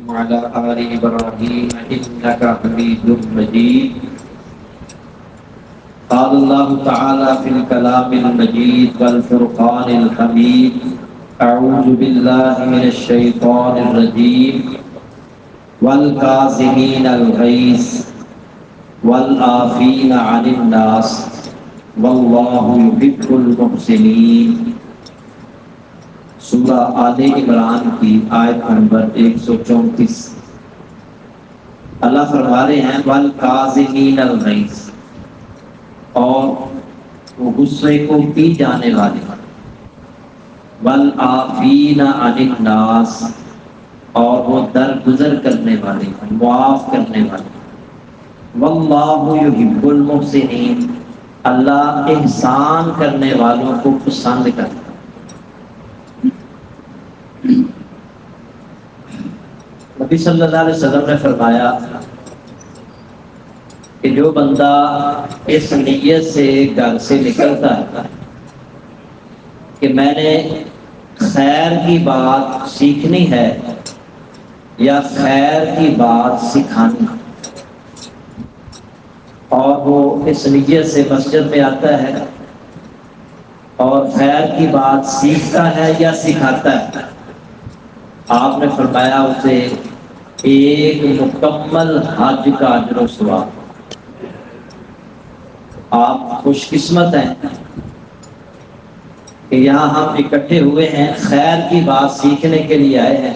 وعلى آل إبراهيم إنك حميد مجيد. قال الله تعالى في الكلام المجيد والفرقان الحميد: أعوذ بالله من الشيطان الرجيم والكاظمين الغيظ والعافين عن الناس والله يحب المحسنين. سورہ آل عمران کی آیت نمبر 134. اللہ فرما رہے ہیں والکاظمین الغیظ، اور وہ غصے کو پی جانے والے، والعافین عن الناس، اور وہ درگزر کرنے والے، معاف کرنے والے. واللہ یحب المحسنین، اللہ احسان کرنے والوں کو پسند کرتا ہے. نبی صلی اللہ علیہ وسلم نے فرمایا کہ جو بندہ اس نیت سے گھر سے نکلتا ہے کہ میں نے خیر کی بات سیکھنی ہے یا خیر کی بات سکھانی، اور وہ اس نیت سے مسجد میں آتا ہے اور خیر کی بات سیکھتا ہے یا سکھاتا ہے، آپ نے فرمایا اسے ایک مکمل حج کا اجر و ثواب. آپ خوش قسمت ہیں کہ یہاں ہم اکٹھے ہوئے ہیں، خیر کی بات سیکھنے کے لیے آئے ہیں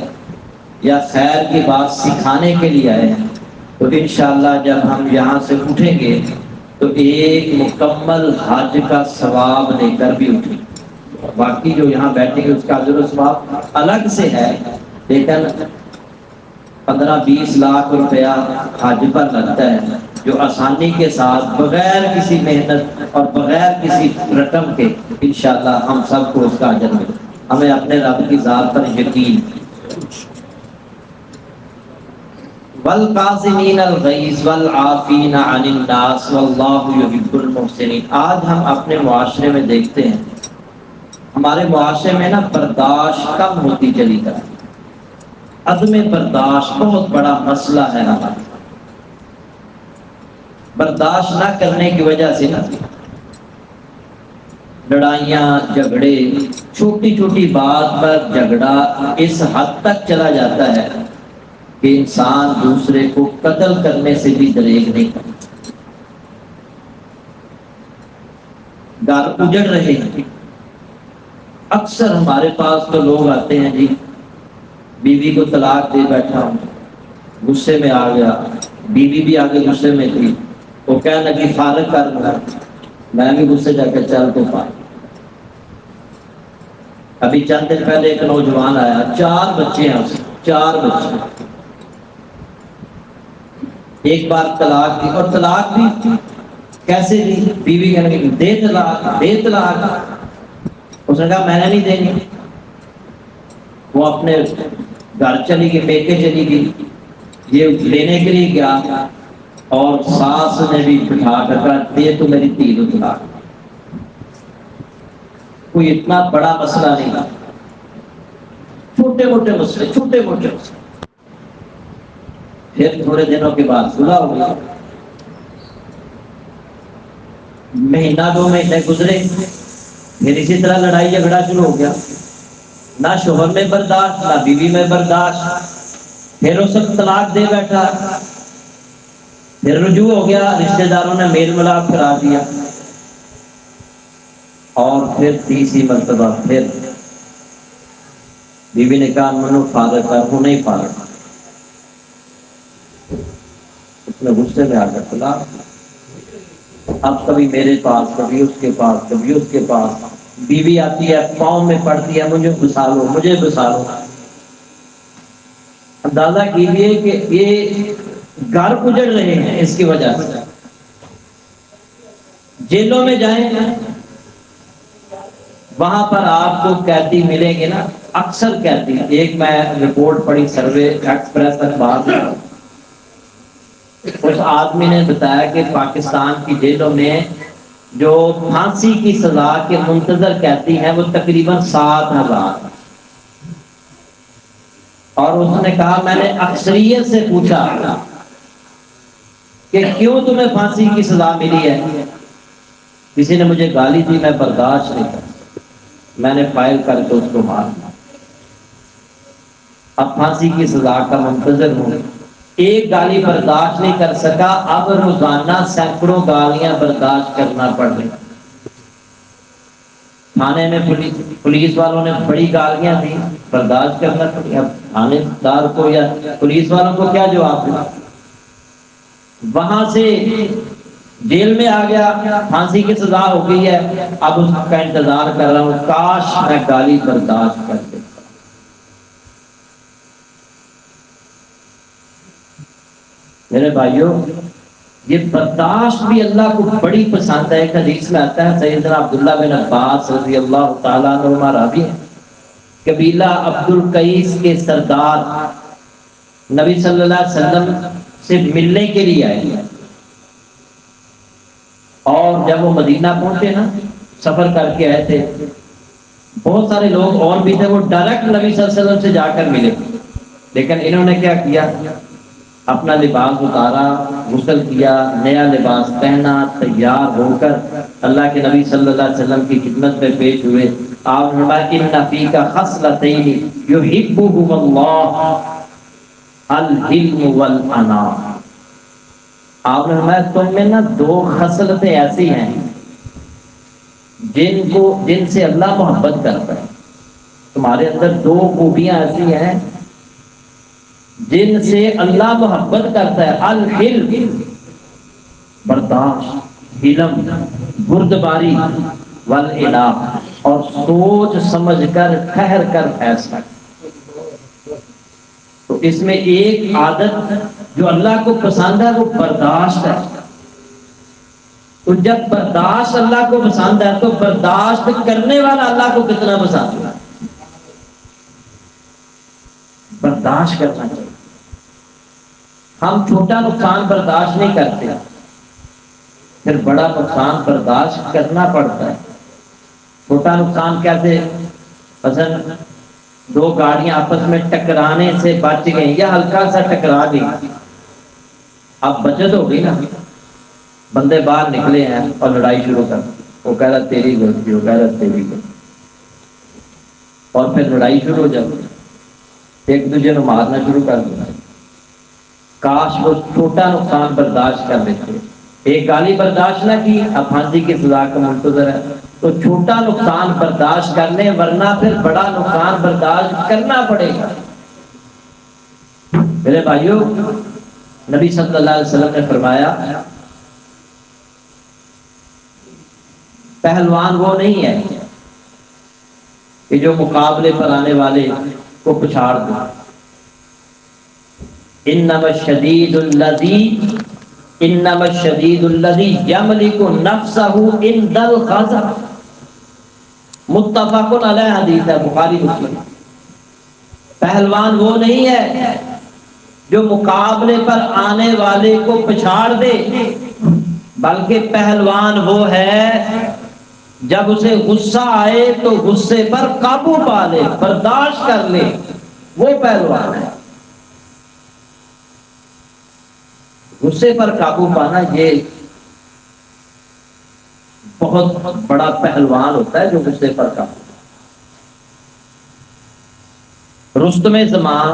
یا خیر کی بات سکھانے کے لیے آئے ہیں. تو انشاءاللہ جب ہم یہاں سے اٹھیں گے تو ایک مکمل حج کا ثواب لے کر بھی اٹھیں. باقی جو یہاں بیٹھیں گے اس کا اجر و ثواب الگ سے ہے، لیکن 15-20 لاکھ روپیہ حج پر لگتا ہے، جو آسانی کے ساتھ بغیر کسی محنت اور بغیر کسی رقم کے انشاءاللہ ہم سب کو اس کا اجر ملے. ہمیں اپنے رب کی ذات پر یقین. والکاظمین الغیظ والعافین عن الناس واللہ یحب المحسنین. آج ہم اپنے معاشرے میں دیکھتے ہیں، ہمارے معاشرے میں برداشت کم ہوتی چلی جاتی ہے. عدم برداشت بہت بڑا مسئلہ ہے ہمارا. برداشت نہ کرنے کی وجہ سے لڑائیاں جھگڑے، چھوٹی چھوٹی بات پر جھگڑا اس حد تک چلا جاتا ہے کہ انسان دوسرے کو قتل کرنے سے بھی دریغ نہیں کرتا. گھر اجڑ رہے ہیں. اکثر ہمارے پاس تو لوگ آتے ہیں، جی بیوی کو طلاق دے بیٹھا ہوں، غصے میں آ گیا، بیوی بھی آگے غصے میں تھی، وہ کہنے لگی فارغ کر دوں، میں بھی غصے جا کے چل تو پا. ابھی چند دن پہلے ایک نوجوان آیا، 4 بچے ہیں اسے، 4 بچے. ایک بار طلاق دی، اور طلاق بھی کیسے دی؟ بیوی کہنے لگی دے طلاق، دے طلاق. اس نے کہا میں نے نہیں دینی. وہ اپنے گھر چلی گئی، میکے چلی گئی، یہ لینے کے لیے گیا، اور ساس نے بھی بٹھا کر کہا دے تو میری تھی تو طلاق. کوئی اتنا بڑا مسئلہ نہیں تھا، چھوٹے موٹے مسئلے، چھوٹے موٹے مسئلے. پھر تھوڑے دنوں کے بعد صلح ہو گئی. مہینہ 2 مہینے گزرے، پھر اسی طرح لڑائی جھگڑا شروع ہو گیا. نہ شوہر میں برداشت، نہ بیوی میں برداشت. پھر وہ سب طلاق دے بیٹھا. پھر رجوع ہو گیا، رشتہ داروں نے میل ملاپ کرا دیا، اور پھر تیسری مرتبہ پھر بیوی نے کہا منو فارغ کر، وہ نہیں فارغ. اس نے غصے میں آ کر طلاق. اب کبھی میرے پاس، کبھی اس کے پاس، کبھی اس کے پاس. بیوی آتی ہے، پاؤں میں پڑتی ہے مجھے بسالو، مجھے بسالو. اندازہ کیجیے کہ یہ گھر اجڑ رہے ہیں اس کی وجہ سے. جیلوں میں جائیں وہاں پر آپ کو قیدی ملیں گے نا، اکثر قیدی. ایک میں رپورٹ پڑھی سروے ایکسپریس اخبار میں، اس آدمی نے بتایا کہ پاکستان کی جیلوں میں جو پھانسی کی سزا کے منتظر قیدی ہیں وہ تقریباً 7,000. اور اس نے کہا میں نے اکثریت سے پوچھا کہ کیوں تمہیں پھانسی کی سزا ملی ہے؟ کسی نے مجھے گالی دی، میں برداشت نہیں کر، میں نے فائل کر کے اس کو مار دیا، اب پھانسی کی سزا کا منتظر ہوں۔ ایک گالی برداشت نہیں کر سکا، اب روزانہ سینکڑوں گالیاں برداشت کرنا پڑ رہی۔ تھانے میں پولیس والوں نے بڑی گالیاں دی، برداشت کرنا پڑی۔ اب تھانے دار کو یا پولیس والوں کو کیا جواب دیا؟ وہاں سے جیل میں آ گیا، پھانسی کی سزا ہو گئی ہے، اب اس کا انتظار کر رہا ہوں، کاش میں گالی برداشت کر دیتا۔ میرے بھائیوں، یہ برداشت بھی اللہ کو بڑی پسند ہے۔ ایک حدیث میں آتا ہے، سیدنا عبداللہ بن عباس رضی اللہ تعالیٰ عنہما راوی ہیں، قبیلہ عبد القیس کے سردار نبی صلی اللہ علیہ وسلم سے ملنے کے لیے آئے، اور جب وہ مدینہ پہنچے نا، سفر کر کے آئے تھے، بہت سارے لوگ اور بھی تھے، وہ ڈائریکٹ نبی صلی اللہ علیہ وسلم سے جا کر ملے، لیکن انہوں نے کیا کیا؟ اپنا لباس اتارا، غسل کیا، نیا لباس پہنا، تیار ہو کر اللہ کے نبی صلی اللہ علیہ وسلم کی خدمت میں پیش ہوئے۔ آپ نے فرمایا ان فیک خصلتین یحبہما اللہ، الحلم والانا۔ آپ نے فرمایا تم میں نا دو خصلتیں ایسی ہیں جن سے اللہ محبت کرتا ہے۔ تمہارے اندر دو خوبیاں ایسی ہیں جن سے اللہ محبت کرتا ہے، الحلم برداشت، حلم بردباری، والانا اور سوچ سمجھ کر ٹھہر کر فیصلہ۔ تو اس میں ایک عادت جو اللہ کو پسند ہے وہ برداشت ہے۔ تو جب برداشت اللہ کو پسند ہے تو برداشت کرنے والا اللہ کو کتنا پسند ہے؟ برداشت کرنا چاہیے۔ ہم چھوٹا نقصان برداشت نہیں کرتے، پھر بڑا نقصان برداشت کرنا پڑتا ہے۔ چھوٹا نقصان کیسے؟ مثلا دو گاڑیاں آپس میں ٹکرانے سے بچ گئی یا ہلکا سا ٹکرا گئی، اب بچت ہو گئی نا، بندے باہر نکلے ہیں اور لڑائی شروع کر دی، وہ کہہ رہا تیری غلطی، وہ کہہ رہا تیری غلطی، اور پھر لڑائی شروع ہو جاتی، ایک دوسرے کو مارنا شروع کر دیا۔ کاش وہ چھوٹا نقصان برداشت کر لیتے، ایک گالی برداشت نہ کی، اب پھانسی کی سزا کا منتظر ہے، تو چھوٹا نقصان برداشت کر لیں، ورنہ پھر بڑا نقصان برداشت کرنا پڑے گا۔ میرے بھائیوں، نبی صلی اللہ علیہ وسلم نے فرمایا پہلوان وہ نہیں ہے کہ جو مقابلے پر آنے والے کو پچھاڑ دے، انما الشدید الذی یملک نفسہ عند الغضب، متفق علیہ حدیث ہے، بخاری مسلم۔ پہلوان وہ نہیں ہے جو مقابلے پر آنے والے کو پچھاڑ دے، بلکہ پہلوان وہ ہے جب اسے غصہ آئے تو غصے پر قابو پا لے، برداشت کر لے، وہ پہلوان ہے۔ غصے پر قابو پانا یہ بہت بڑا پہلوان ہوتا ہے جو غصے پر قابو۔ رستم زمان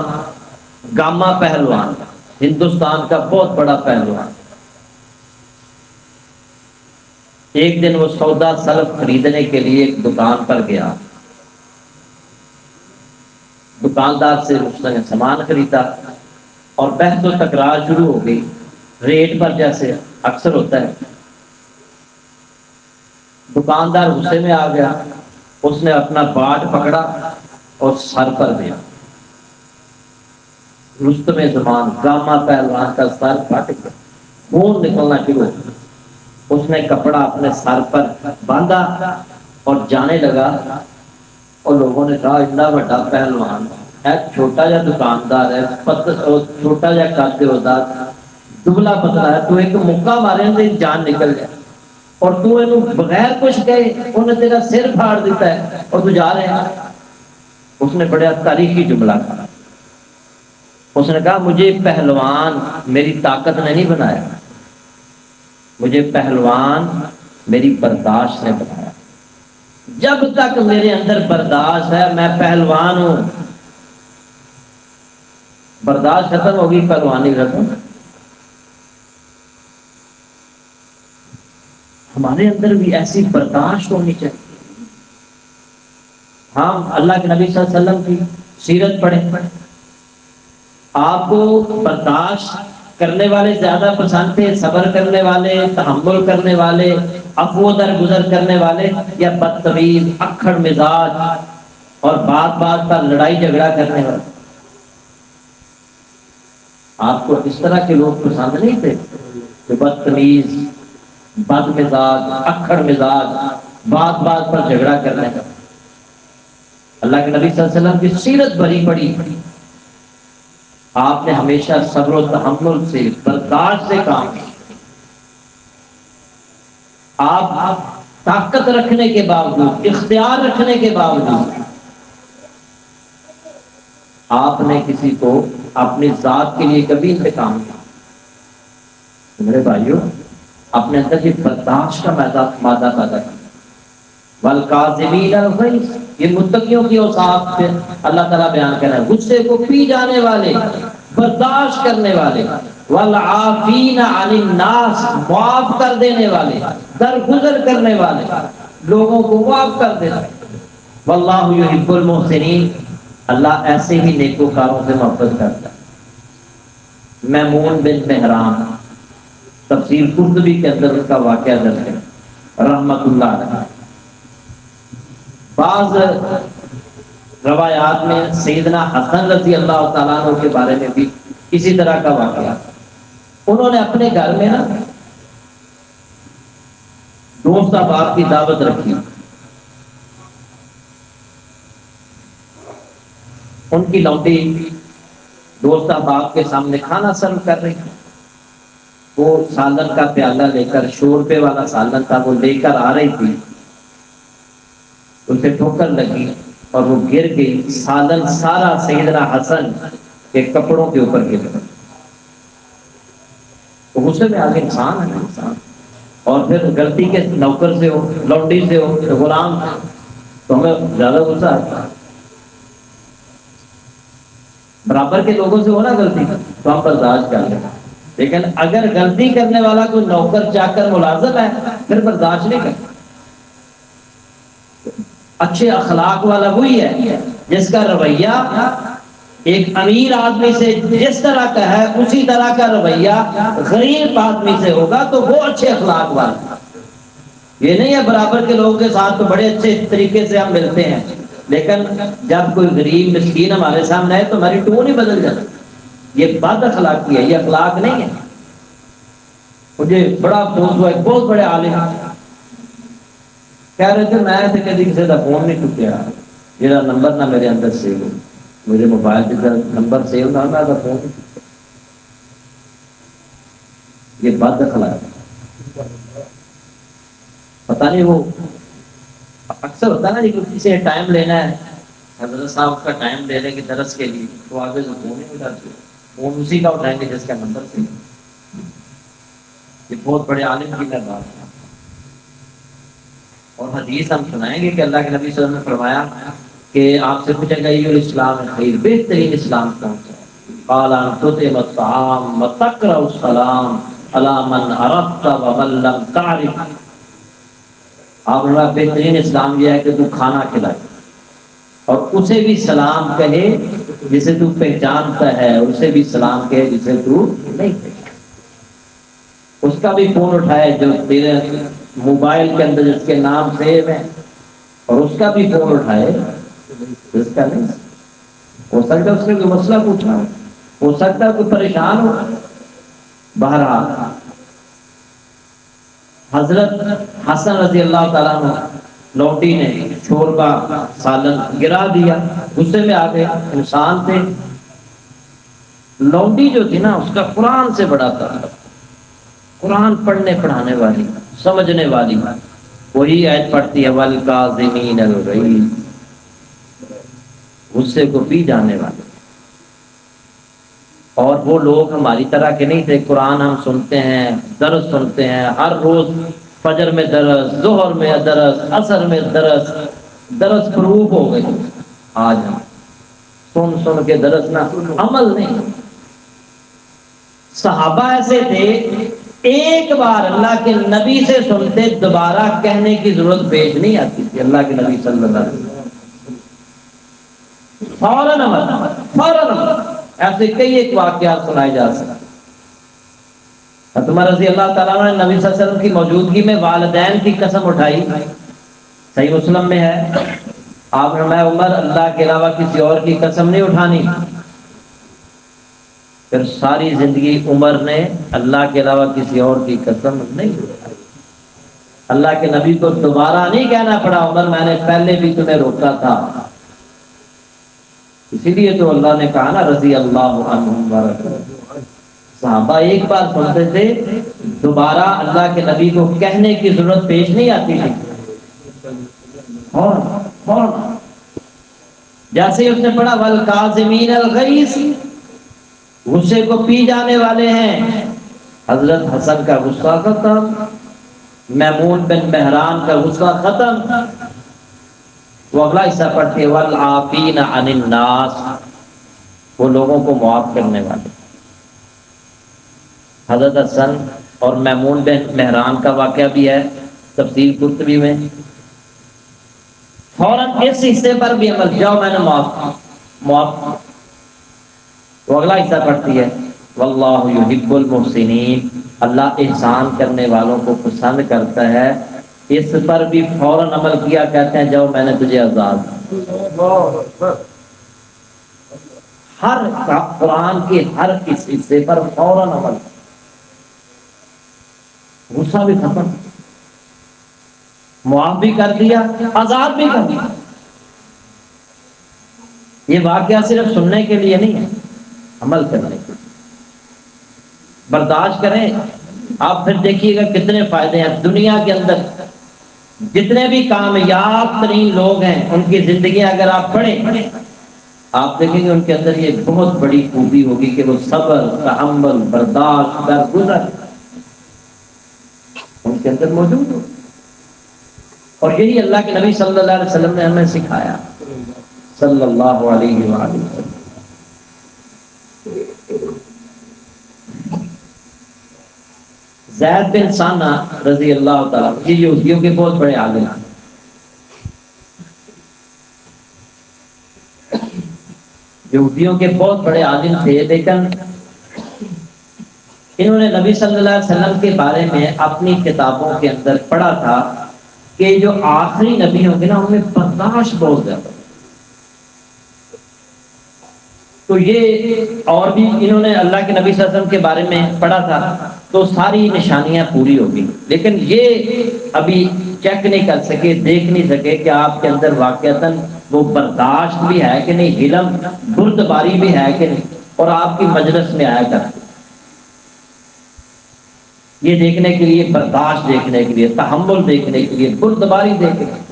گاما پہلوان، ہندوستان کا بہت بڑا پہلوان، ایک دن وہ سودا سلف خریدنے کے لیے ایک دکان پر گیا، دکاندار سے اس نے سامان خریدا اور بحث و تکرار شروع ہو گئی ریٹ پر، جیسے اکثر ہوتا ہے۔ دکاندار غصے میں آ گیا، اس نے اپنا باٹ پکڑا اور سر پر دیا۔ رستم زمان گاما پہلوان کا سر پھٹ گیا، خون نکلنا شروع ہو گیا۔ اس نے کپڑا اپنے سر پر باندھا اور جانے لگا، اور لوگوں نے کہا اتنا بڑا پہلوان ہے، چھوٹا جا دکاندار ہے، چھوٹا جا قد ہوتا، دبلا پتلا ہے، تو ایک مکہ مارے تے جان نکل جائے، اور تو انہوں بغیر کچھ کہے انہیں تیرا سر پھاڑ دیتا ہے اور تو جا رہے ہیں۔ اس نے بڑا تاریخی جملہ کہا، اس نے کہا مجھے پہلوان میری طاقت نے نہیں بنایا، مجھے پہلوان میری برداشت نے بنایا، جب تک میرے اندر برداشت ہے میں پہلوان ہوں، برداشت ختم ہوگی پہلوانی ختم۔ ہمارے اندر بھی ایسی برداشت ہونی چاہیے۔ ہم اللہ کے نبی صلی اللہ علیہ وسلم کی سیرت پڑھیں، آپ کو برداشت کرنے والے زیادہ پسند تھے، صبر کرنے والے، تحمل کرنے والے، عفو درگزر کرنے والے، یا بدتمیز اکھڑ مزاج اور بات بات پر لڑائی جھگڑا کرنے والے؟ آپ کو اس طرح کے لوگ پسند نہیں تھے جو بدتمیز، بد مزاج، اکھڑ مزاج، بات بات پر جھگڑا کرنے کا؟ اللہ کے نبی صلی اللہ علیہ وسلم کی سیرت بھری پڑی، آپ نے ہمیشہ صبر و تحمل سے، برداشت سے کام کیا۔ آپ طاقت رکھنے کے باوجود، اختیار رکھنے کے باوجود، آپ نے کسی کو اپنی ذات کے لیے کبھی انتقام نہیں کیا۔ میرے بھائیوں، اپنے اندر یہ برداشت کا مادہ پیدا کرنا۔ والکاظمین الغیظ، یہ متقیوں کی اوصاف سے اللہ تعالیٰ بیان کر رہا ہے، غصے کو پی جانے والے، برداشت کرنے والے، والعافین عن الناس، معاف کر دینے والے، درگزر کرنے والے، لوگوں کو معاف کر دینا۔ واللہ یحب المحسنین، اللہ ایسے ہی نیکوکاروں سے محبت کرتا ہے۔ میمون بن مہران، تفسیر قرطبی کے اندر اس کا واقعہ درج ہے رحمت اللہ علیہ۔ بعض روایات میں سیدنا حسن رضی اللہ تعالیٰ عنہ کے بارے میں بھی اسی طرح کا واقعہ۔ انہوں نے اپنے گھر میں نا دوست احباب کی دعوت رکھی، ان کی لوٹی دوست احباب کے سامنے کھانا سرو کر رہی تھی، وہ سالن کا پیالہ لے کر، 100 روپے والا سالن تھا، وہ لے کر آ رہی تھی، اسے ٹھوکر لگی اور وہ گر گئی، سالن سارا سیدنا حسن کے کپڑوں کے اوپر گر گیا۔ تو غصے میں آگے انسان ہے نا، انسان، اور پھر غلطی کے نوکر سے ہو، لونڈی سے ہو، غلام سے، تو ہمیں زیادہ غصہ آتا ہے۔ برابر کے لوگوں سے ہو نا غلطی تو ہم برداشت کر لیں، لیکن اگر غلطی کرنے والا کوئی نوکر چاکر ملازم ہے پھر برداشت نہیں کرتا۔ اچھے اخلاق والا وہی ہے جس کا رویہ ایک امیر آدمی سے جس طرح کا ہے اسی طرح کا رویہ غریب آدمی سے ہوگا، تو وہ اچھے اخلاق والا۔ یہ نہیں ہے برابر کے لوگوں کے ساتھ تو بڑے اچھے طریقے سے ہم ملتے ہیں، لیکن جب کوئی غریب مسکین ہمارے سامنے آئے تو ہماری ٹون ہی بدل جاتی۔ یہ بد اخلاقی ہے، یہ اخلاق نہیں ہے۔ مجھے بڑا افسوس ہوا، ایک بہت بڑے عالم کہہ رہے تھے میں تے کدی کسی کا فون نہیں چکیا جہاں نمبر نہ میرے اندر سیو ہو، مجھے موبائل کے نمبر سیو نہ ہونا تو فون نہیں چکیا۔ یہ بد اخلاق ہے۔ پتہ نہیں وہ اکثر ہوتا ہے نا، جی کسی نے ٹائم لینا ہے، حضرت صاحب کا ٹائم لے لیں گے درس کے لیے تو آگے سے فون نہیں اٹھاتے، فون اسی کا اٹھائیں گے جس کا نمبر سے۔ یہ بہت بڑے عالم کی میں بات ہے۔ اور حدیث ہم سنائیں گے کہ اللہ کے نبی صلی اللہ علیہ وسلم نے فرمایا کہ آپ سے پوچھا گیا یہ اسلام خیر، بہترین اسلام کون سا ہے؟ قال ان تطعم الطعام وتقرأ السلام علی من عرفت ومن لم تعرف۔ آپ نے کہا بہترین اسلام یہ ہے کہ تو کھانا کھلائے اور اسے بھی سلام کہے جسے تو پہچانتا ہے، اسے بھی سلام کہے جسے تو نہیں پہچانتا، اس کا بھی فون اٹھائے جو تیرے موبائل کے اندر جس کے نام سیو ہے، اور اس کا بھی فون اٹھائے جس کا نہیں۔ ہو سکتا ہے اس نے کوئی مسئلہ پوچھنا ہو سکتا ہے کوئی پریشان ہو۔ بہرحال حضرت حسن رضی اللہ تعالیٰ عنہ لوٹی نے شوربہ سالن گرا دیا، غصے میں آ گئے، انسان تھے۔ لونڈی جو تھی نا اس کا قرآن سے بڑا تھا، قرآن پڑھنے پڑھانے والی، سمجھنے والی، وہی آیت پڑھتی ہے والکاظمین الغیظ، غصے کو پی جانے والے۔ اور وہ لوگ ہماری طرح کے نہیں تھے، قرآن ہم سنتے ہیں، درس سنتے ہیں ہر روز، فجر میں درس، ظہر میں درس، عصر میں درس، درس فروغ ہو گئی۔ آج ہم سن سن کے درس نہ، عمل نہیں۔ صحابہ ایسے تھے، ایک بار اللہ کے نبی سے سنتے، دوبارہ کہنے کی ضرورت پیش نہیں آتی تھی۔ اللہ کے نبی صلی اللہ علیہ وسلم فوراً عمل، فوراً عمل۔ ایسے کئی ایک واقعات سنائے جا سکتے۔ عمر رضی اللہ تعالیٰ عنہ نے نبی صلی اللہ علیہ وسلم کی موجودگی میں والدین کی قسم اٹھائی، صحیح مسلم میں ہے۔ آپ نے فرمایا عمر اللہ کے علاوہ کسی اور کی قسم نہیں اٹھانی۔ پھر ساری زندگی عمر نے اللہ کے علاوہ کسی اور کی قسم نہیں اٹھائی۔ اللہ کے نبی کو دوبارہ نہیں کہنا پڑا عمر میں نے پہلے بھی تمہیں روکا تھا۔ اسی لیے تو اللہ نے کہا نا رضی اللہ عنہم ورضوا۔ صحابہ ایک بار سنتے تھے، دوبارہ اللہ کے نبی کو کہنے کی ضرورت پیش نہیں آتی تھی۔ اور جیسے ہی اس نے پڑھا والکاظمین الغیظ، غصے کو پی جانے والے ہیں، حضرت حسن کا غصہ ختم، میمون بن مہران کا غصہ ختم۔ وہ اگلا حصہ پڑھتے والعافین عن الناس، وہ لوگوں کو معاف کرنے والے۔ حضرت حسن اور میمون بن مہران کا واقعہ بھی ہے تفسیر قرطبی میں۔ فوراً اس حصے پر بھی عمل، جاؤ میں نے معاف۔ وہ اگلا حصہ پڑھتی ہے واللہ یحب المحسنین، اللہ احسان کرنے والوں کو پسند کرتا ہے۔ اس پر بھی فوراً عمل کیا، کہتے ہیں جاؤ میں نے تجھے آزاد۔ ہر قرآن کے ہر اس حصے پر فوراً عمل، غصہ بھی ختم، معاف بھی کر دیا، آزاد بھی کر دیا۔ یہ واقعہ صرف سننے کے لیے نہیں ہے، عمل کرنے کے لیے۔ برداشت کریں، آپ پھر دیکھیے گا کتنے فائدے ہیں۔ دنیا کے اندر جتنے بھی کامیاب ترین لوگ ہیں ان کی زندگیاں اگر آپ پڑھیں، آپ دیکھیں گے ان کے اندر یہ بہت بڑی خوبی ہوگی کہ وہ صبر، تحمل، برداشت، درگزر ان کے اندر موجود ہو۔ اور یہی اللہ کے نبی صلی اللہ علیہ وسلم نے ہمیں سکھایا، صلی اللہ علیہ وآلہ وسلم۔ زید بن ثانہ رضی اللہ تعالیٰ، یہ یہودیوں کے بہت بڑے عالم ہیں۔ یہودیوں کے بہت بڑے عالم تھے، لیکن انہوں نے نبی صلی اللہ علیہ وسلم کے بارے میں اپنی کتابوں کے اندر پڑھا تھا کہ جو آخری نبی ہوں گے نا ان میں برداشت بہت زیادہ۔ تو یہ اور بھی انہوں نے اللہ کے نبی صلی اللہ علیہ وسلم کے بارے میں پڑھا تھا تو ساری نشانیاں پوری ہوگی، لیکن یہ ابھی چیک نہیں کر سکے، دیکھ نہیں سکے کہ آپ کے اندر واقعتاً وہ برداشت بھی ہے کہ نہیں، حلم بردباری بھی ہے کہ نہیں، اور آپ کی مجلس میں آیا کرتے یہ دیکھنے کے لیے، برداشت دیکھنے کے لیے، تحمل دیکھنے کے لیے، بردباری دیکھنے کے لیے۔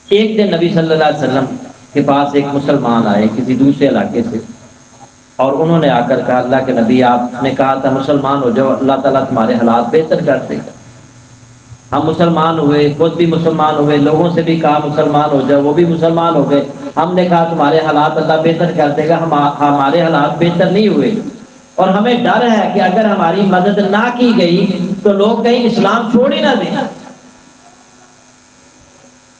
ایک دن نبی صلی اللہ علیہ وسلم کے پاس ایک مسلمان آئے کسی دوسرے علاقے سے، اور انہوں نے آ کر کہا اللہ کے نبی آپ نے کہا تھا مسلمان ہو جاؤ، اللہ تعالیٰ تمہارے حالات بہتر کر دے گا۔ ہم مسلمان ہوئے، خود بھی مسلمان ہوئے، لوگوں سے بھی کہا مسلمان ہو جاؤ، وہ بھی مسلمان ہو گئے۔ ہم نے کہا تمہارے حالات اللہ بہتر کر دے گا، ہمارے حالات بہتر نہیں ہوئے، اور ہمیں ڈر ہے کہ اگر ہماری مدد نہ کی گئی تو لوگ کہیں اسلام چھوڑ ہی نہ دیں۔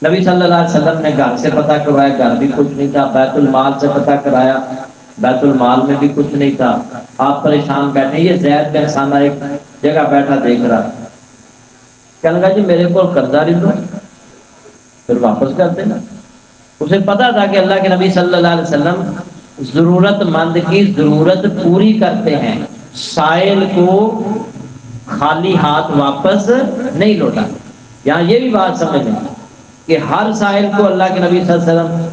نبی صلی اللہ علیہ وسلم نے گھر سے پتہ کروایا، گھر بھی کچھ نہیں تھا۔ بیت المال سے پتہ کرایا، بیت المال میں بھی کچھ نہیں تھا۔ آپ پریشان بیٹھے، یہ زید بن ثانہ ایک جگہ بیٹھا دیکھ رہا، کہنے لگا جی میرے کو قرضہ دے دو پھر واپس کر دینا۔ اسے پتا تھا کہ اللہ کے نبی صلی اللہ علیہ وسلم ضرورت مند کی ضرورت پوری کرتے ہیں، سائل کو خالی ہاتھ واپس نہیں لوٹا۔ یہاں یہ بھی بات سمجھ لیں کہ ہر سائل کو اللہ کے نبی صلی اللہ علیہ وسلم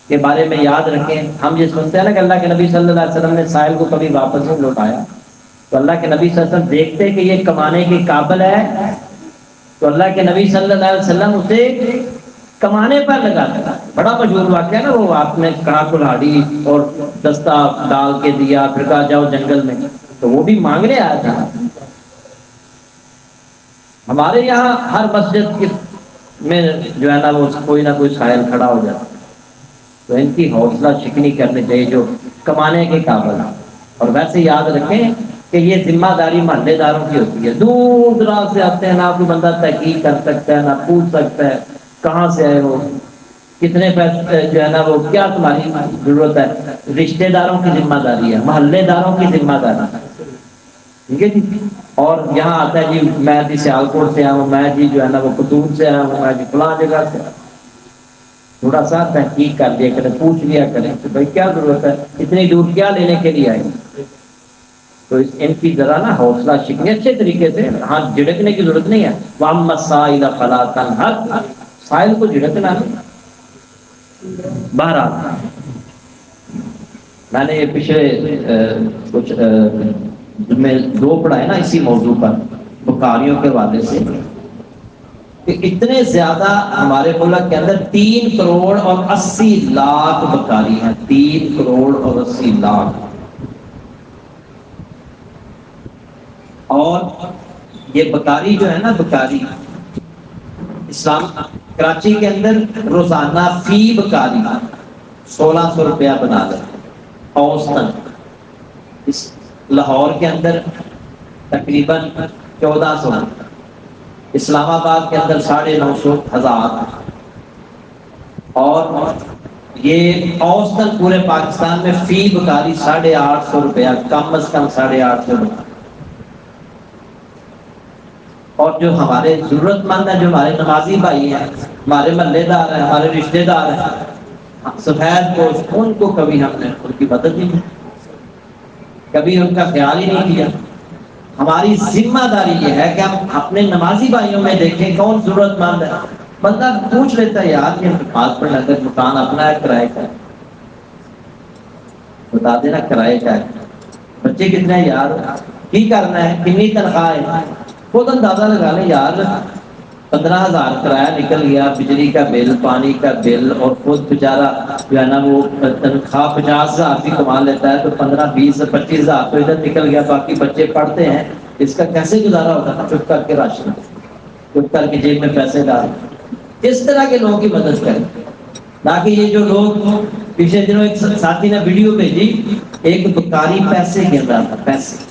کے بارے میں یاد رکھیں۔ ہم یہ سنتے ہیں نا کہ اللہ کے نبی صلی اللہ علیہ وسلم نے سائل کو کبھی واپس نہیں لوٹایا، تو اللہ کے نبی صلی اللہ علیہ وسلم دیکھتے کہ یہ کمانے کے قابل ہے، تو اللہ کے نبی صلی اللہ علیہ وسلم اسے کمانے پر لگاتا ہے. بڑا مشہور واقعہ نا وہ، آپ نے کہا کلاڑی اور دستہ ڈال کے دیا، پھر کہا جاؤ جنگل میں، تو وہ بھی مانگنے آیا تھا. ہمارے یہاں ہر مسجد میں جو ہے نا وہ کوئی نہ کوئی سائل کھڑا ہو جاتا ہے. تو ان کی حوصلہ شکنی کرنی چاہیے جو کمانے کے قابل ہیں. اور ویسے یاد رکھیں کہ یہ ذمہ داری محلے داروں کی ہوتی ہے. دور دراز سے آتے ہیں، نہ کوئی بندہ تحقیق کر سکتا ہے، نہ پوچھ سکتا ہے کہاں سے آئے ہو، کتنے پیسے جو ہے نا وہ کیا تمہاری ضرورت ہے. رشتہ داروں کی ذمہ داری ہے، محلے داروں کی ذمہ داری ہے. ٹھیک ہے جی. اور یہاں آتا ہے جی میں جی سیالکوٹ سے آیا ہوں، میں جی جو ہے نا وہ قطور سے آیا ہوں، میں جی فلاں جگہ سے. تھوڑا سا تحقیق کر لیا کریں، پوچھ لیا کریں کہ بھائی کیا ضرورت ہے، اتنی دور کیا لینے کے لیے آئے. تو ان کی ذرا نا حوصلہ شکنی اچھے طریقے سے، ہاں جھڑکنے کی ضرورت نہیں ہے. وَأَمَّا السَّائِلَ فَلَا تَنْهَرْ، سائل کو جھڑکنا نہیں. بہرحال میں نے یہ پچھلے کچھ میں دو پڑھائے نا اسی موضوع پر بخاریوں کے حوالے سے، کہ اتنے زیادہ ہمارے ملک کے اندر 3 کروڑ اور 80 لاکھ بکاری ہیں. 3 کروڑ اور 80 لاکھ. اور یہ بکاری جو ہے نا، بکاری اسلام کراچی کے اندر روزانہ فی بکاری 1600 روپیہ بنا لیں اوسطاً. اس لاہور کے اندر تقریباً 1400، اسلام آباد کے اندر 950 1000، اور یہ اوسطاً پورے پاکستان میں فی بکاری 850 روپیہ، کم از کم 850 روپیہ. اور جو ہمارے ضرورت مند ہیں، جو ہمارے نمازی بھائی ہیں، ہمارے محلے دار ہیں، ہمارے رشتہ دار ہیں، سفید پوش، ان کو کبھی ہم نے ان کی مدد نہیں کی، کبھی ان کا خیال ہی نہیں کیا. ہماری ذمہ داری یہ ہے کہ ہم اپنے نمازی بھائیوں میں دیکھیں کون ضرورت مند ہے. بندہ پوچھ لیتا ہے یار یہ نماز پڑھنے اگر مکان اپنا ہے کرائے کا ہے، بتا دینا کرائے کا ہے، بچے کتنے ہیں یار، کی کرنا ہے، کنی تنخواہ ہے، خود اندازہ لگا لیں یار. 15,000 کرایہ نکل گیا، بجلی کا بل، پانی کا بل، اور خود بیچارہ جو ہے نا وہ تنخواہ 50,000 بھی کما لیتا ہے، تو 15 20 25,000 تو ادھر نکل گیا. باقی بچے پڑھتے ہیں، اس کا کیسے گزارا ہوگا؟ چپ کر کے راشن، چپ کر کے جیب میں پیسے ڈال. اس طرح کے لوگوں کی مدد کریں. تاکہ یہ جو لوگ پچھلے دنوں ایک ساتھی نے ویڈیو بھیجی، ایک بکاری پیسے گر رہا تھا، پیسے،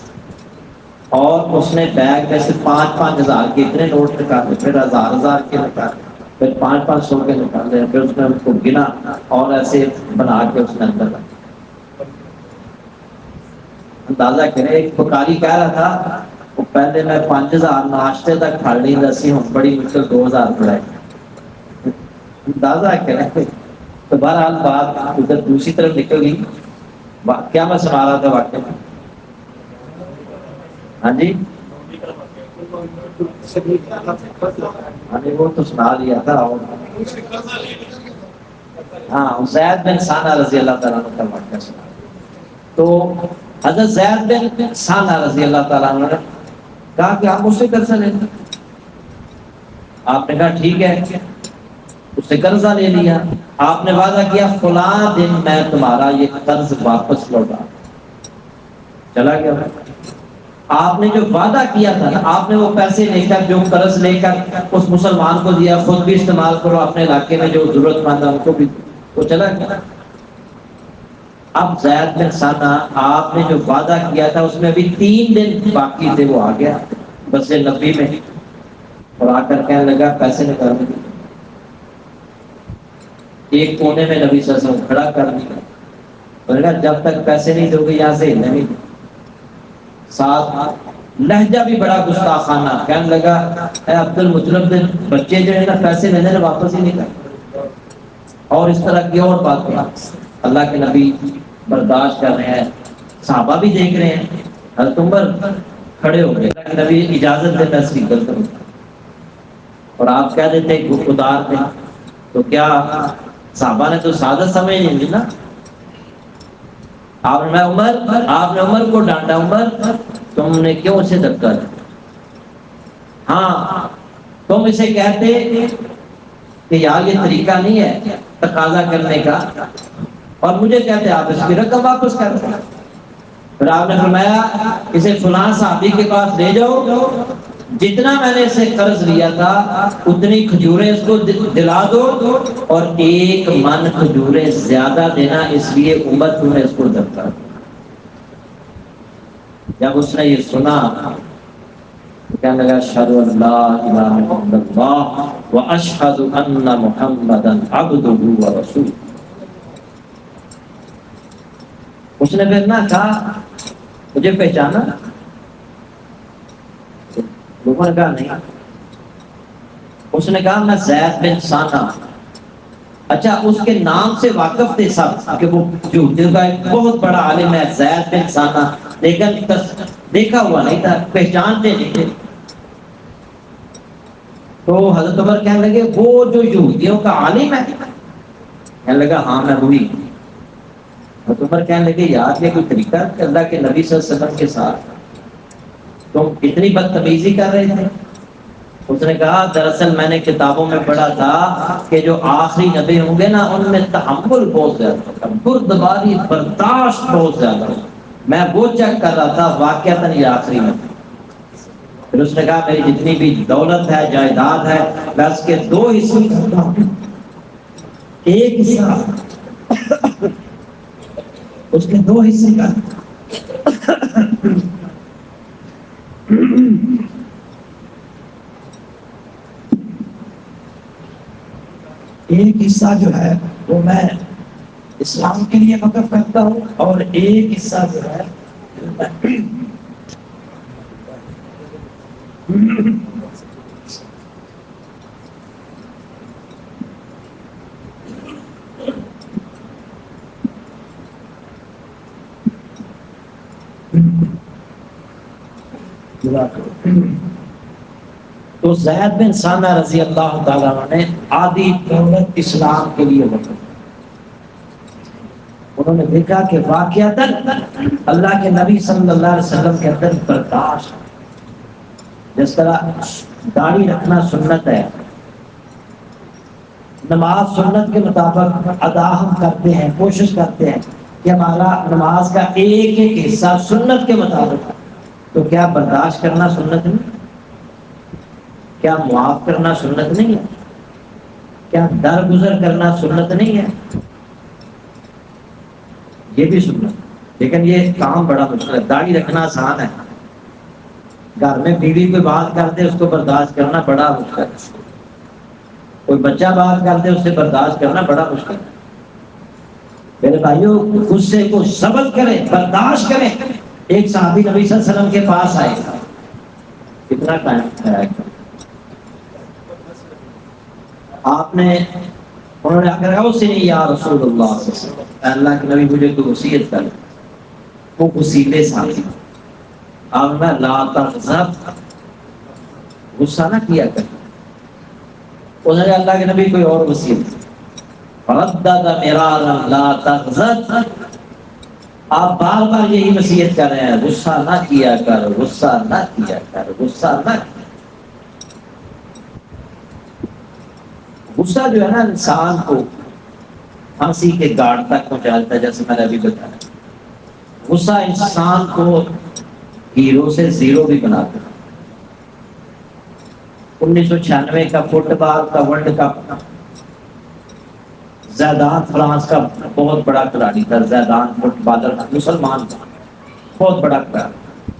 اور اس نے بیگ میں سے 5,000 کے اتنے نوٹ نکالے، پھر 1,000 کے نکالے، پھر 500 کے نکالے، پھر اس نے ان کو گنا اور ایسے بنا کے اس نے اندر رکھا. اندازہ کریں ایک بکاری کہہ رہا تھا وہ پہلے میں 5,000 ناشتے تک کھا لی رسی ہوں، بڑی مشکل 2,000 پڑے. اندازہ کریں. تو بہرحال بات ادھر دوسری طرف نکل گئی. کیا میں سنا رہا تھا واقعہ؟ ہاں جی، وہ تو سنا دیا تھا. ہاں، زید بن ثانہ رضی اللہ تعالیٰ عنہ کا واقعہ سنا. تو حضرت زید بن ثانہ رضی اللہ تعالیٰ عنہ نے کہا کہ آپ مجھ سے قرضہ لیں. آپ نے کہا ٹھیک ہے، اس سے قرضہ لے لیا. آپ نے وعدہ کیا فلاں دن میں تمہارا یہ قرض واپس لوٹا. چلا گیا. آپ نے جو وعدہ کیا تھا نا، آپ نے وہ پیسے لے کر، جو قرض لے کر اس مسلمان کو دیا، خود بھی استعمال کرو، اپنے علاقے میں جو ضرورت مند ہے ان کو بھی، وہ چلا گیا. اب زید بن ثانہ، آپ نے جو وعدہ کیا تھا اس میں ابھی 3 دن باقی تھے، وہ آ گیا بس نبی میں، اور آ کر کہنے لگا پیسے نکالنے. ایک کونے میں نبی صلی اللہ علیہ وسلم کھڑا کر دیا. انہوں نے کہا جب تک پیسے نہیں دو گے یہاں سے ہلنے نہیں. ساتھ لہجہ بھی بڑا گستاخانہ، کہنے لگا اے عبد المطلب دے بچے جو ہے نا پیسے لینے نے واپس ہی نہیں کرتے. اور اس طرح کی اور باتیں. اللہ کے نبی برداشت کر رہے ہیں، صحابہ بھی دیکھ رہے ہیں. حضرت عمر کھڑے ہو گئے، اللہ کے نبی اجازت دیتا ہے سپیکر کرو، اور آپ کہہ دیتے ادار تھے تو کیا صحابہ نے تو سعادت سمجھ نہیں لی نا. آپ نے عمر کو ڈانٹا، عمر تم نے کیوں اسے دھکا دیا؟ ہاں تم اسے کہتے کہ یار یہ طریقہ نہیں ہے تقاضا کرنے کا، اور مجھے کہتے آپ اس کی رقم واپس کر دیں۔ پھر آپ نے فرمایا اسے فلاں صحابی کے پاس لے جاؤ، جتنا میں نے اسے قرض لیا تھا اتنی کھجوریں اس کو دلا دو، اور 1 من کھجوریں زیادہ دینا، اس لیے امت تمہیں اس کو دبتا۔ جب اس نے یہ سنا تو کہنے لگا اشہد ان لا الہ الا اللہ واشہد ان محمدا عبدہ ورسولہ۔ اس نے پھر نہ کہا مجھے پہچانا، لوگوں نے کہا نہیں۔ اس نے کہا میں زید بن ثانہ۔ اچھا اس کے نام سے واقف تھے سب کہ وہ یہودیوں کا ایک بہت بڑا عالم ہے زید بن ثانہ، لیکن دیکھا ہوا نہیں تھا، پہچانتے نہیں تھے۔ تو حضرت عمر کہنے لگے وہ جو یہودیوں کا عالم ہے؟ کہنے لگا ہاں میں وہی۔ حضرت عمر کہنے لگے یار یہ کوئی طریقہ ہے اللہ کے نبی صلی اللہ علیہ وسلم کے ساتھ تم اتنی بدتمیزی کر رہے تھے؟ اس نے کہا دراصل میں نے کتابوں میں پڑھا تھا کہ جو آخری نبی ہوں گے نا ان میں تحمل بہت زیادہ ہوگا، بردباری برداشت بہت زیادہ ہوگا، میں وہ چیک کر رہا تھا واقعتاً یہ آخری نبی۔ پھر اس نے کہا میری جتنی بھی دولت ہے جائیداد ہے میں اس کے 2 حصے کرتا ہوں، ایک حصہ اس کے 2 حصے کا ایک حصہ جو ہے وہ میں اسلام کے لیے وقف کرتا ہوں، اور ایک حصہ جو ہے تو زید بن ثانہ رضی اللہ تعالیٰ عنہ نے آدھی دولت اسلام کے لیے وقف۔ انہوں نے دیکھا کہ واقعتاً اللہ کے نبی صلی اللہ علیہ وسلم کے اندر برداشت، جس طرح داڑھی رکھنا سنت ہے، نماز سنت کے مطابق ادا ہم کرتے ہیں، کوشش کرتے ہیں کہ ہمارا نماز کا ایک ایک حصہ سنت کے مطابق، تو کیا برداشت کرنا سنت نہیں؟ کیا معاف کرنا سنت نہیں ہے؟ کیا درگزر کرنا سنت نہیں ہے؟ یہ بھی سنت، لیکن یہ کام بڑا مشکل ہے۔ داڑھی رکھنا آسان ہے، گھر میں بیوی کوئی بات کرتے اس کو برداشت کرنا بڑا مشکل ہے، کوئی بچہ بات کرتے اس سے برداشت کرنا بڑا مشکل ہے۔ میرے بھائیوں غصے کو صبر کریں، برداشت کریں۔ ایک صحابی نبی صلی اللہ علیہ وسلم کے پاس آئے، کتنا ٹائم ہے آپ نے، انہوں نے آ کر کہا اسے نہیں یا رسول اللہ صلی اللہ علیہ وسلم، اے اللہ کے نبی مجھے کوئی وصیت کر۔ وہ وسیلے ساتھی آپ نے لا تغضب، غصہ نہ کیا کر۔ انہوں نے اللہ کے نبی کوئی اور وصیت فردد مرارا لا تغضب، آپ بار بار یہی وصیت کر رہے ہیں غصہ نہ کیا کر، غصہ نہ کیا کر، غصہ نہ کیا۔ غصہ جو ہے نا انسان کو پھانسی کے گاڑ تک پہنچاتا ہے، جیسے میں نے ابھی بتایا۔ غصہ انسان کو ہیرو سے زیرو بھی بناتا ہے۔ 1996 کا فٹ بال کا ورلڈ کپ، زیدان فرانس کا بہت بڑا کھلاڑی تھا، زیدان فٹ بالر مسلمان تھا، بہت بڑا کھلاڑی۔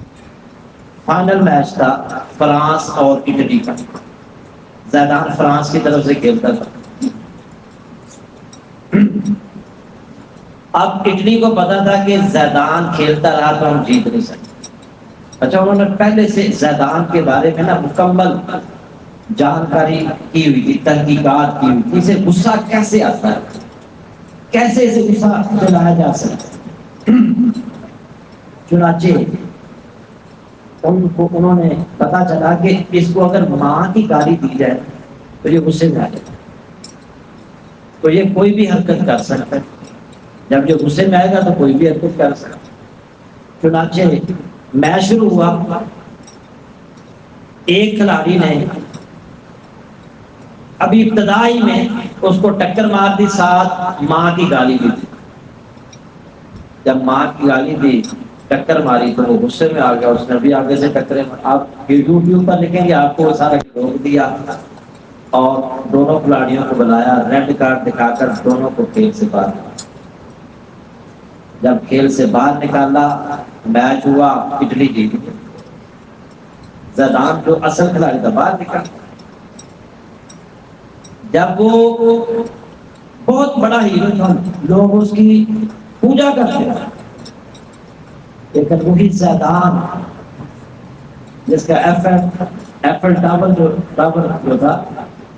فائنل میچ تھا فرانس اور اٹلی کا، زیدان فرانس کی طرف سے کھیلتا تھا۔ اب اٹلی کو پتا تھا کہ زیدان کھیلتا رہا تو ہم جیت نہیں سکتے۔ اچھا انہوں نے پہلے سے زیدان کے بارے میں نا مکمل جانکاری کی ہوئی تھی، تحقیقات کی ہوئی تھی، اسے غصہ کیسے آتا ہے، کیسے اسے غصہ دلایا جا سکتا ہے۔ چنانچہ انہوں نے پتا چلا کہ اس کو اگر ماں کی گالی دی جائے تو یہ غصے میں آ جائے، تو یہ کوئی بھی حرکت کر سکتا ہے، جب یہ غصے میں آئے گا تو کوئی بھی حرکت کر سکتا ہے۔ چنانچہ میچ شروع ہوا، ایک کھلاڑی نے ابھی ابتدائی میں اس کو ٹکر مار دی، ساتھ ماں کی گالی بھی دی۔ جب ماں کی گالی دی، ٹکر ماری، تو وہ غصے میں آ گیا، اس نے بھی آگے سے ٹکرے آپ یوٹیوب پر لکھیں گے آپ کو وہ سارا روک دیا، اور دونوں کھلاڑیوں کو بلایا، ریڈ کارڈ دکھا کر دونوں کو کھیل سے باہر نکالا۔ جب کھیل سے باہر نکالا، میچ ہوا، اٹلی جیت گئی۔ زیدان جو اصل کھلاڑی تھا باہر نکلا۔ جب وہ بہت بڑا ہیرو تھا، لوگ اس کی پوجا کرتے تھے، لیکن وہی زیدان جس کا ایفل ٹاور جو تھا،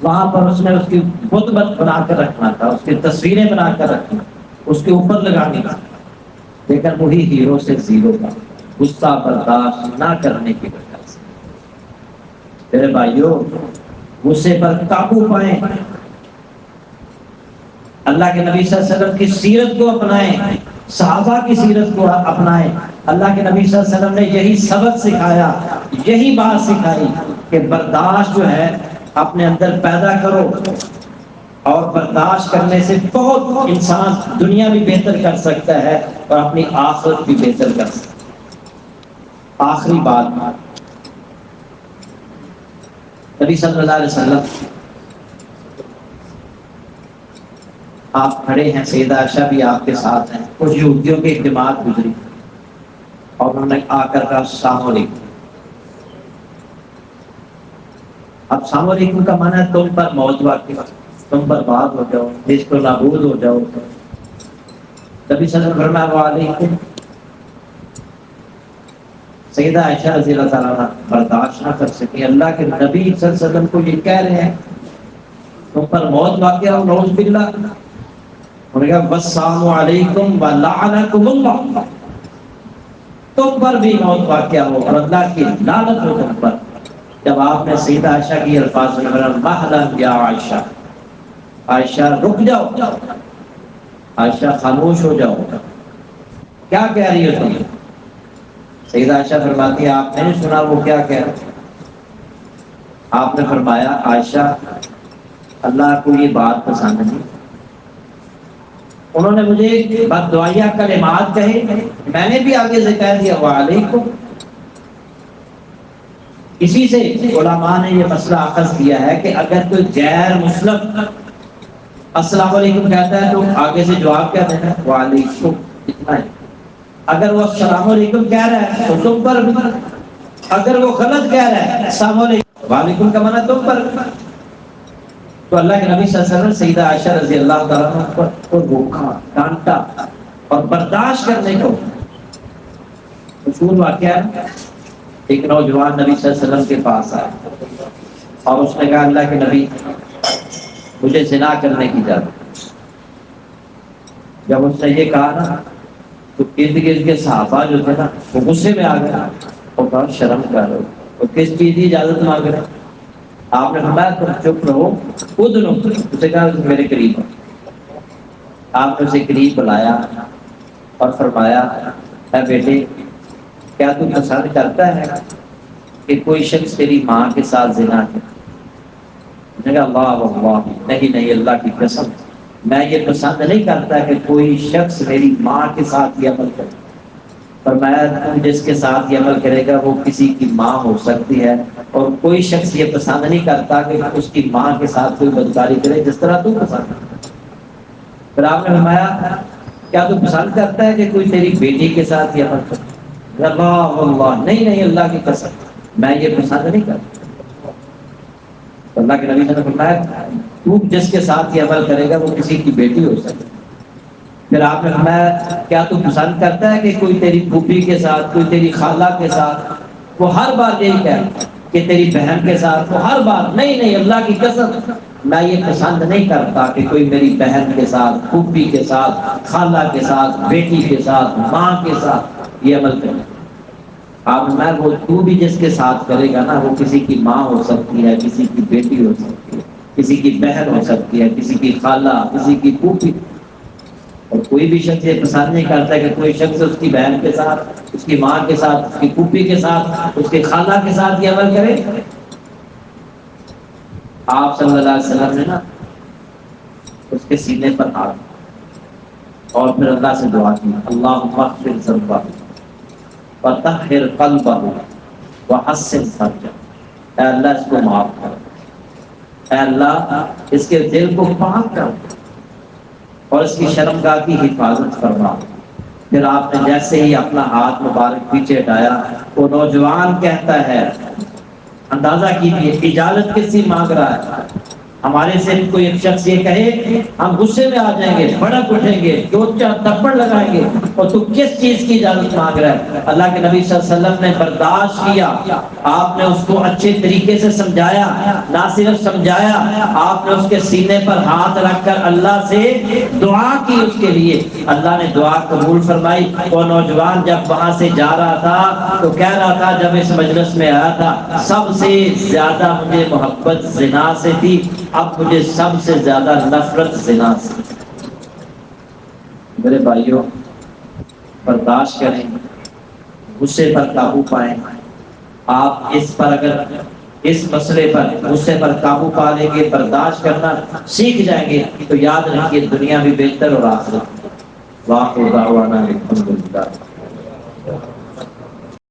وہاں پر اس نے اس کی بت بنا کر رکھنا تھا، اس کی تصویریں بنا کر رکھنا، اس کے اوپر لگانی تھی، لیکن وہی ہیرو سے زیرو کا غصہ برداشت نہ کرنے کی وجہ سے۔ میرے بھائیوں، غصے پر قابو پائیں، اللہ کے نبی صلی اللہ علیہ وسلم کی سیرت کو اپنائیں، صحابہ کی سیرت کو اپنائیں۔ اللہ کے نبی صلی اللہ علیہ وسلم نے یہی سبق سکھایا، یہی بات سکھائی کہ برداشت جو ہے اپنے اندر پیدا کرو، اور برداشت کرنے سے بہت انسان دنیا بھی بہتر کر سکتا ہے اور اپنی آخرت بھی بہتر کر سکتا ہے۔ آخری بات، نبی صلی اللہ علیہ وسلم، آپ کھڑے ہیں، سیدہ عائشہ بھی آپ کے ساتھ ہیں، کچھ یہودیوں کی ایک جماعت گزری اور انہوں نے آ کر کہا السلام علیکم۔ اب السلام علیکم کا معنی ہے تم پر موت واقع، تم برباد ہو جاؤ، نشت و نابود ہو جاؤ۔ نبی صلی اللہ علیہ وسلم فرمایا وعلیکم۔ سیدہ عائشہ رضی اللہ تعالیٰ عنہ برداشت نہ کر سکی، اللہ کے نبی صلی اللہ علیہ وسلم کو یہ کہہ رہے ہیں تم پر موت واقع ہو، نعوذ باللہ۔ انہوں نے کہا والسلام علیکم ولعنکم اللہ، تم پر بھی موت واقع ہو اور اللہ کی لعنت ہو تم پر۔ جب آپ نے سیدہ عائشہ کی الفاظ میں مہلا یا عائشہ، عائشہ رک جاؤ، عائشہ خاموش ہو جاؤ، کیا کہہ رہی ہو تم؟ سیدہ عائشہ فرماتی ہے آپ نے نہیں سنا وہ کیا کہہ رہا؟ آپ نے فرمایا عائشہ اللہ کو یہ بات پسند نہیں، انہوں نے مجھے بد دعائیہ کلمات کہے، میں نے بھی آگے سے کہہ دیا وعلیکم۔ اسی سے علماء نے یہ مسئلہ اخذ کیا ہے کہ اگر کوئی غیر مسلم السلام علیکم کہتا ہے تو آگے سے جواب کیا دینا ہے؟ وعلیکم، اتنا ہے۔ اگر وہ السلام علیکم کہہ رہا ہے تو تم پر بھی، اگر وہ غلط کہہ رہا ہے السلام علیکم وعلیکم کا معنی تم پر۔ تو اللہ کے نبی صلی اللہ علیہ وسلم سیدہ عائشہ رضی اللہ تعالیٰ عنہ کو روکا، ڈانٹا اور برداشت کرنے کو۔ مشہور واقعہ ہے، ایک نوجوان نبی صلی اللہ علیہ وسلم کے پاس آیا اور اس نے کہا اللہ کے نبی مجھے زنا کرنے کی اجازت۔ جب اس نے یہ کہا نا تو ارد گرد کے صحابہ جو تھے نا وہ غصے میں آ گئے اور کہا شرم کر رہے ہو، کس چیز کی اجازت مانگ رہے؟ آپ نے فرمایا تم چپ رہو، خود لو۔ اسے کہا میرے قریب۔ آپ نے اسے قریب بلایا اور فرمایا اے بیٹے کیا تو پسند کرتا ہے کہ کوئی شخص تیری ماں کے ساتھ زنا کرے؟ نے کہا اللہ اللہ، نہیں اللہ کی قسم میں یہ پسند نہیں کرتا کہ کوئی شخص میری ماں کے ساتھ یہ عمل کرے۔ فرمایا تم جس کے ساتھ یہ عمل کرے گا وہ کسی کی ماں ہو سکتی ہے، اور کوئی شخص یہ پسند نہیں کرتا کہ اس کی ماں کے ساتھ کوئی بدکاری کرے جس طرح تو پسند کرتا۔ پھر آپ نے فرمایا کیا تو پسند کرتا ہے کہ کوئی تیری بیٹی کے ساتھ یہ عمل کرے؟ اللہ اللہ، نہیں اللہ کی قسم میں یہ پسند نہیں کرتا۔ اللہ کے نبی نے فرمایا تو جس کے ساتھ یہ عمل کرے گا وہ کسی کی بیٹی ہو سکتی ہے۔ پھر آپ نے فرمایا کیا تو پسند کرتا ہے کہ کوئی تیری پھوپھی کے ساتھ، کوئی تیری خالہ کے ساتھ، وہ ہر بار یہی کہے کہ تیری بہن کے ساتھ، وہ ہر بار نہیں اللہ کی قسم میں یہ پسند نہیں کرتا کہ کوئی میری بہن کے ساتھ، پھوپھی کے ساتھ، خالہ کے ساتھ، بیٹی کے ساتھ، ماں کے ساتھ یہ عمل کرے۔ آپ میں وہ تو بھی جس کے ساتھ کرے گا نا وہ کسی کی ماں ہو سکتی ہے، کسی کی بیٹی ہو سکتی ہے، کسی کی بہن ہو سکتی ہے، کسی کی خالہ، کسی کی پھوپھی۔ اور کوئی بھی شخص یہ پسند نہیں کرتا کہ کوئی شخص اس کی بہن کے ساتھ، اس کی ماں کے ساتھ، اس کی پھوپھی کے ساتھ، اس کے خالہ کے ساتھ یہ عمل کرے۔ آپ صلی اللہ علیہ وسلم نے نا اس کے سینے پر ہاتھ اور پھر اللہ سے دعا کی، اللہم اغفر ذنبہ وطہر قلبہ وحسن فرجہ، اے اللہ اس کو معاف کر، اے اللہ اس کے دل کو پاک کر اور اس کی شرمگاہ کی حفاظت فرما۔ پھر آپ نے جیسے ہی اپنا ہاتھ مبارک پیچھے ہٹایا، وہ نوجوان کہتا ہے، اندازہ کیجیے اجازت کس سے مانگ رہا ہے؟ ہمارے سے کوئی ایک شخص یہ کہے ہم غصے میں آ جائیں گے، بھڑک اٹھیں گے، دو چار تھپڑ لگائیں گے، اور تو کس چیز کی اجازت مانگ رہا ہے؟ اللہ کے نبی صلی اللہ علیہ وسلم نے برداشت کیا، آپ نے اس کو اچھے طریقے سے سمجھایا، نہ صرف سمجھایا، آپ نے اس کے سینے پر ہاتھ رکھ کر اللہ سے دعا کی اس کے لیے، اللہ نے دعا قبول فرمائی۔ وہ نوجوان جب وہاں سے جا رہا تھا تو کہہ رہا تھا، جب اس مجلس میں آیا تھا، سب سے زیادہ مجھے محبت زنا سے تھی، اب مجھے سب سے زیادہ نفرت زنا سے۔ میرے بھائیوں، برداشت کریں، غصے پر قابو پائیں۔ آپ اس پر اگر اس مسئلے پر غصے پر قابو پا لیں گے، برداشت کرنا سیکھ جائیں گے، تو یاد رکھیے دنیا بھی بہتر اور آخرت۔ واخر دعوانا الحمدللہ۔